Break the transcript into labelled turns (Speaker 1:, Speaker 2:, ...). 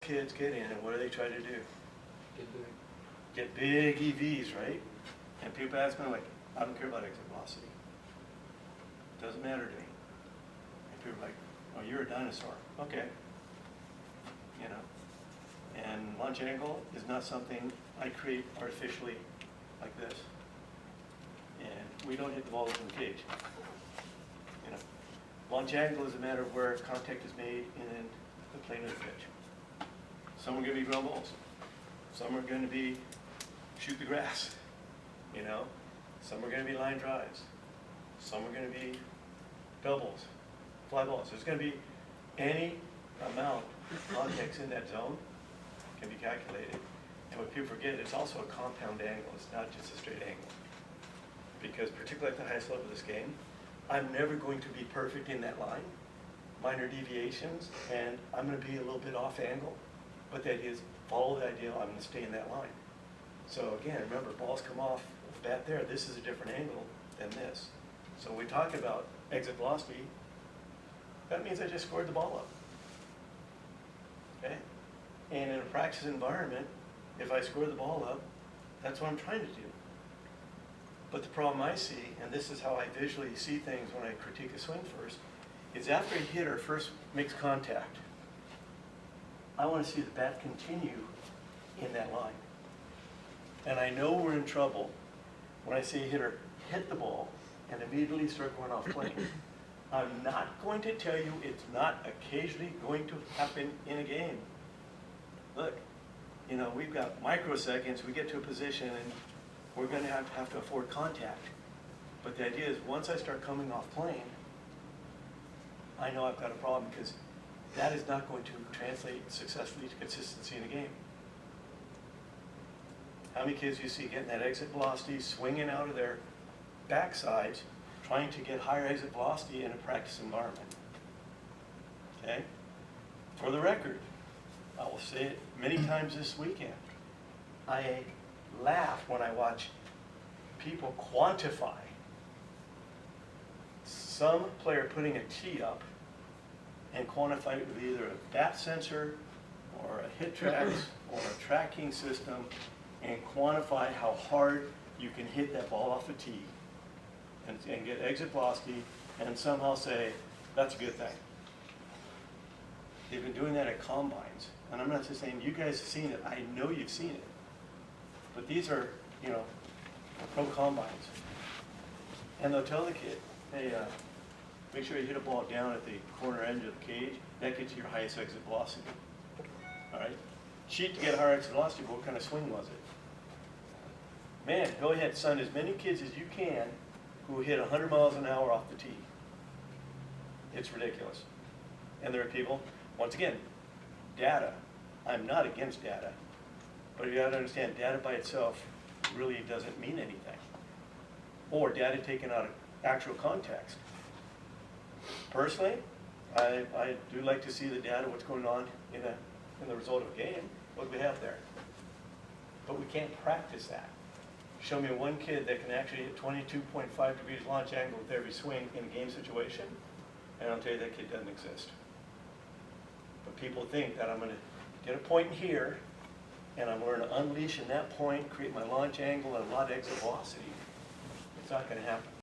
Speaker 1: kids get in and what do they try to do?
Speaker 2: Get big.
Speaker 1: Get big EVs, right? And people ask me, like, I don't care about exit velocity. Doesn't matter to me. And people are like, oh, you're a dinosaur. Okay. You know. And launch angle is not something I create artificially like this. And we don't hit the balls in the cage. You know. Launch angle is a matter of where contact is made in the plane of the pitch. Some are going to be ground balls. Some are going to be shoot the grass. You know. Some are going to be line drives. Some are going to be doubles, fly balls. There's going to be any amount of context in that zone can be calculated. And what people forget, it's also a compound angle. It's not just a straight angle. Because particularly at the highest level of this game, I'm never going to be perfect in that line. Minor deviations, and I'm going to be a little bit off angle. But the idea is, follow the ideal, I'm going to stay in that line. So again, remember, balls come off the bat there. This is a different angle than this. So when we talk about exit velocity, that means I just scored the ball up. Okay? And in a practice environment, if I score the ball up, that's what I'm trying to do. But the problem I see, and this is how I visually see things when I critique a swing first, is after a hitter first makes contact, I want to see the bat continue in that line. And I know we're in trouble when I see a hitter hit the ball and immediately start going off plane. I'm not going to tell you it's not occasionally going to happen in a game. Look, you know, we've got microseconds, we get to a position and we're going to have to afford contact. But the idea is once I start coming off plane, I know I've got a problem because that is not going to translate successfully to consistency in a game. How many kids do you see getting that exit velocity, swinging out of their backsides, trying to get higher exit velocity in a practice environment? Okay? For the record, I will say it many times this weekend. I laugh when I watch people quantify some player putting a tee up and quantify it with either a bat sensor or a hit tracks or a tracking system and quantify how hard you can hit that ball off a tee and get exit velocity and somehow say, that's a good thing. They've been doing that at combines. And I'm not just saying you guys have seen it. I know you've seen it. But these are, you know, pro combines. And they'll tell the kid, hey, make sure you hit a ball down at the corner edge of the cage. That gets you your highest exit velocity. All right? Cheat to get a higher exit velocity, but what kind of swing was it? Man, go ahead, son, as many kids as you can who hit 100 miles an hour off the tee. It's ridiculous. And there are people, once again, data. I'm not against data. But you got to understand, data by itself really doesn't mean anything. Or data taken out of actual context. Personally, I do like to see the data, what's going on in the result of a game. What do we have there? But we can't practice that. Show me one kid that can actually hit 22.5 degrees launch angle with every swing in a game situation, and I'll tell you that kid doesn't exist. But people think that I'm going to get a point here, and I'm going to unleash in that point, create my launch angle and a lot of exit velocity. It's not going to happen.